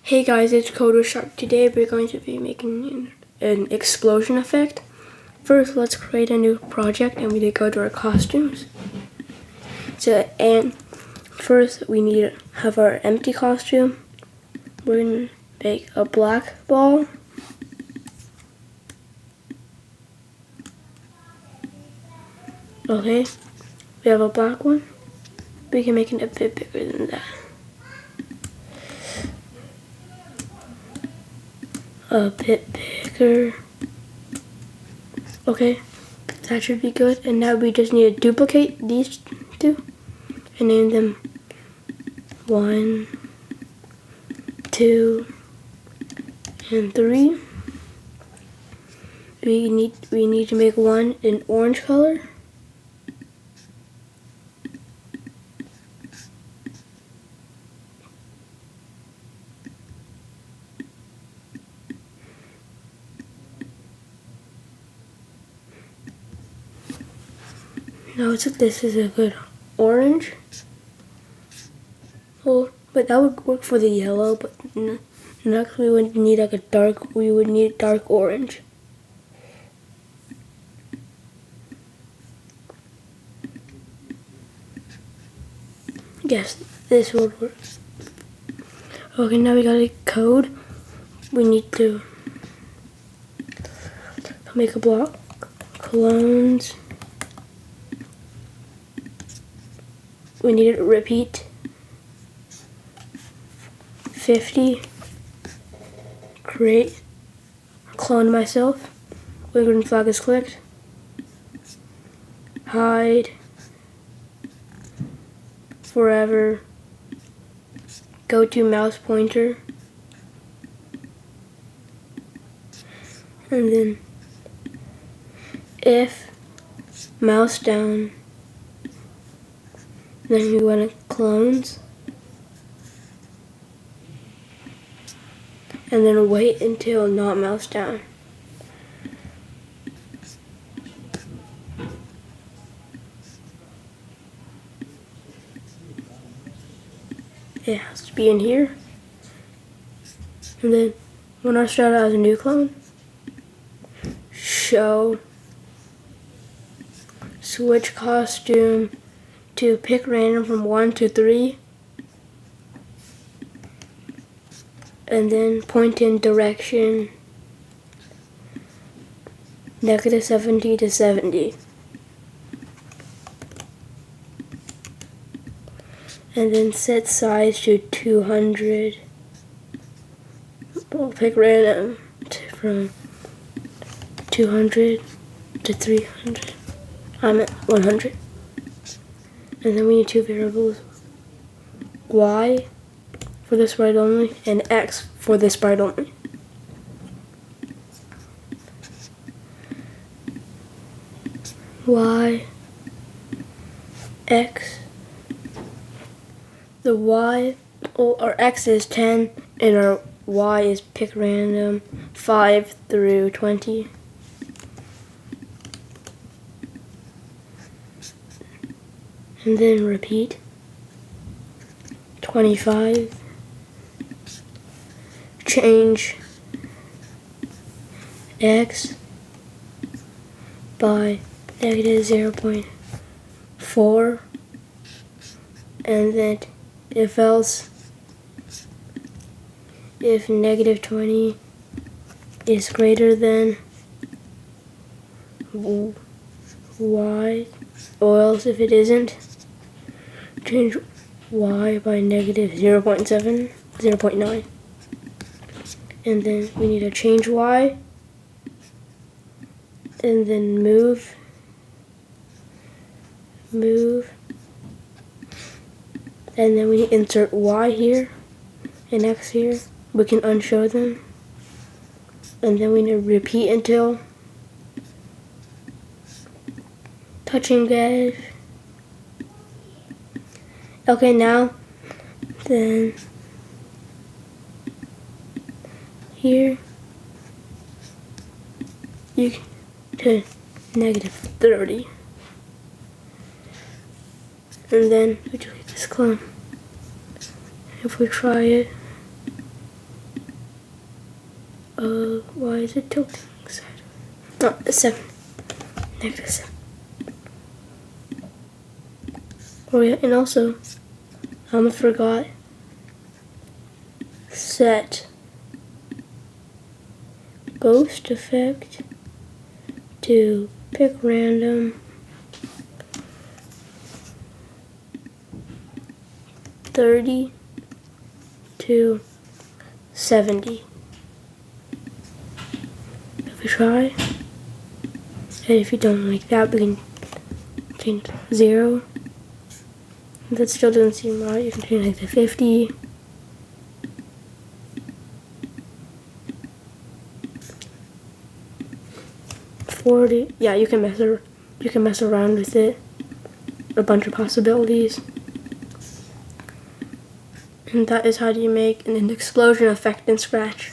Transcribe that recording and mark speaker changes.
Speaker 1: Hey guys, it's Kodo Shark. Today we're going to be making an explosion effect. First, let's create a new project and we need to go to our costumes. And first we need to have our empty costume. We're going to make a black ball. Okay, we have a black one. We can make it a bit bigger than that. A bit bigger. Okay, that should be good. And now we just need to duplicate these two and name them 1, 2, and 3. We need to make one in orange color. No, this is a good orange. Well, but that would work for the yellow, but next we would need like we would need dark orange. Yes, this would work. Okay, now we got a code. We need to make a block. Clones. We need to repeat 50. Create. Clone myself. Green flag is clicked. Hide. Forever. Go to mouse pointer. And then if mouse down, then we want to clones. And then wait until not mouse down. It has to be in here. And then when I start out as a new clone, show switch costume to pick random from 1 to 3. And then point in direction -70 to 70. And then set size to 200. We'll pick random from 200 to 300. I'm at 100. And then we need two variables. Y for the sprite only and X for the sprite only. Y, X. The Y, our X is 10 and our Y is pick random 5 through 20. And then repeat 25. Change X by -0.4, and then if else, if -20 is greater than Y, or else if it isn't, change Y by -0.7, 0.9. And then we need to change Y, and then move, and then we insert Y here and X here. We can unshow them, and then we need to repeat until touching edge. Okay, now then here you can to -30, and then we delete this clone. If we try it, Why is it tilting sideways? No, 7. -7. Oh yeah, and also, I almost forgot. Set ghost effect to pick random 30 to 70. If we try, and if you don't like that, we can change 0. If that still doesn't seem right, you can change like to 50. 40. Yeah, you can mess around with it. A bunch of possibilities. And that is how you make an explosion effect in Scratch.